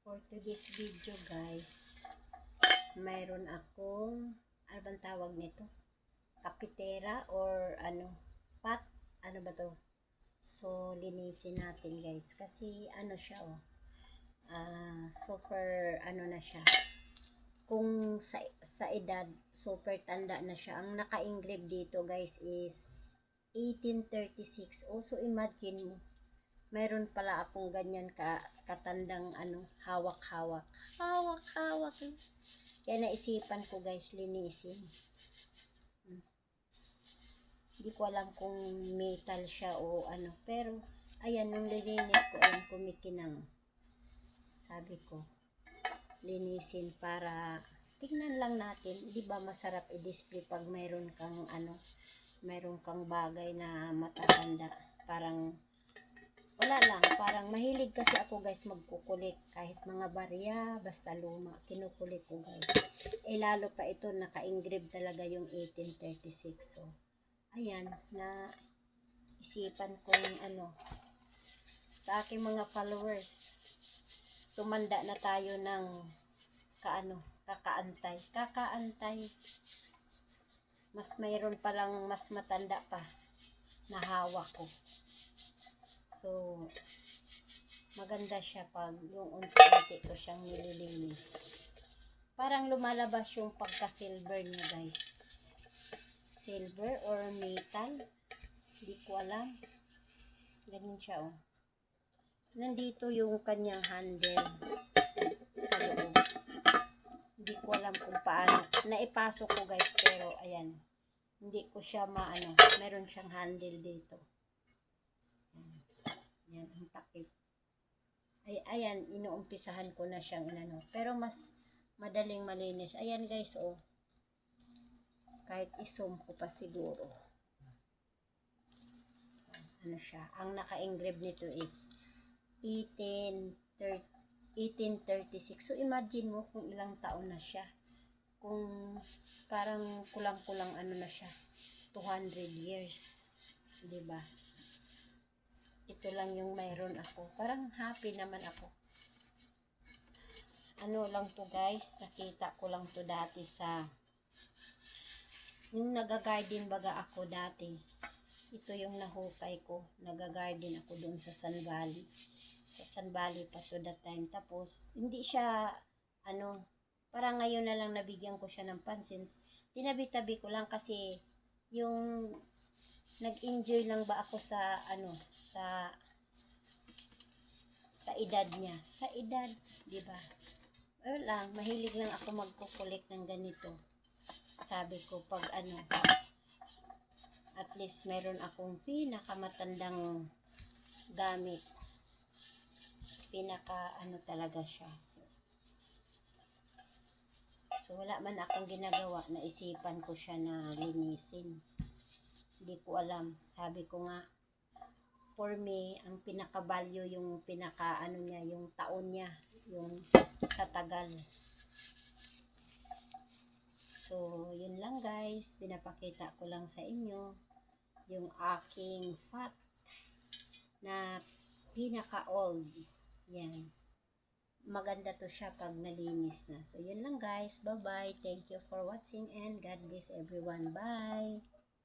For today's video guys, mayroon akong, ano bang tawag nito? Kapitera or pot? Ano ba to? So, linisin natin guys. Kasi ano siya super na siya. Kung sa edad, super tanda na siya. Ang naka-engrave dito guys is 1836. Also imagine mo, mayroon pala akong ganyan katandang hawak-hawak. Hawak-hawak. Kaya naisipan ko guys, linisin. Hindi ko alam kung metal siya o pero ayan, nung lininis ko, ayan, kumikinang. Sabi ko, linisin para tignan lang natin. Di ba masarap i-display pag mayroon kang bagay na matatanda. Parang wala lang, parang mahilig kasi ako guys magkukulit. Kahit mga barya, basta luma, kinukulit ko guys. Lalo pa ito, naka-engrave talaga yung 1836. So, ayan, na isipan ko yung sa aking mga followers. Tumanda na tayo ng kakaantay. Mas mayroon palang mas matanda pa na hawak ko. So, maganda siya pag yung unti-unti ko siyang nililinis. Parang lumalabas yung pagka-silver niya guys. Silver or metal. Hindi ko alam. Ganyan siya Nandito yung kanyang handle sa loob. Hindi ko alam kung paano. Naipasok ko guys, pero ayan. Hindi ko siya meron siyang handle dito. Ayan, ang takip. Ayan, inuumpisahan ko na siyang pero mas madaling malinis. Ayan guys, kahit i-zoom ko pa siguro. Siya. Ang naka-engrave nito is 1836. So, imagine mo kung ilang taon na siya. Kung parang kulang-kulang na siya. 200 years. Diba? Ito lang yung mayroon ako. Parang happy naman ako. Lang to guys. Nakita ko lang to dati sa yung nagagarden baga ako dati. Ito yung nahukay ko. Nagagarden ako doon sa San Valley. Sa San Valley pa to that time. Tapos, hindi siya, parang ngayon na lang nabigyan ko siya ng pansin. Tinabi-tabi ko lang kasi, yung, nag-enjoy lang ba ako sa edad niya. Sa edad, di ba? Lang, mahilig lang ako magkukulit ng ganito. Sabi ko, pag at least meron akong pinakamatandang gamit. Talaga siya. So, wala man akong ginagawa, naisipan ko siya na linisin. Hindi ko alam. Sabi ko nga, for me, ang pinaka-value, yung niya, yung taon niya, yung sa tagal. So, yun lang guys. Pinapakita ko lang sa inyo yung aking pot na pinaka-old. Yan. Maganda to siya pag nalinis na. So, yun lang guys. Bye-bye. Thank you for watching and God bless everyone. Bye!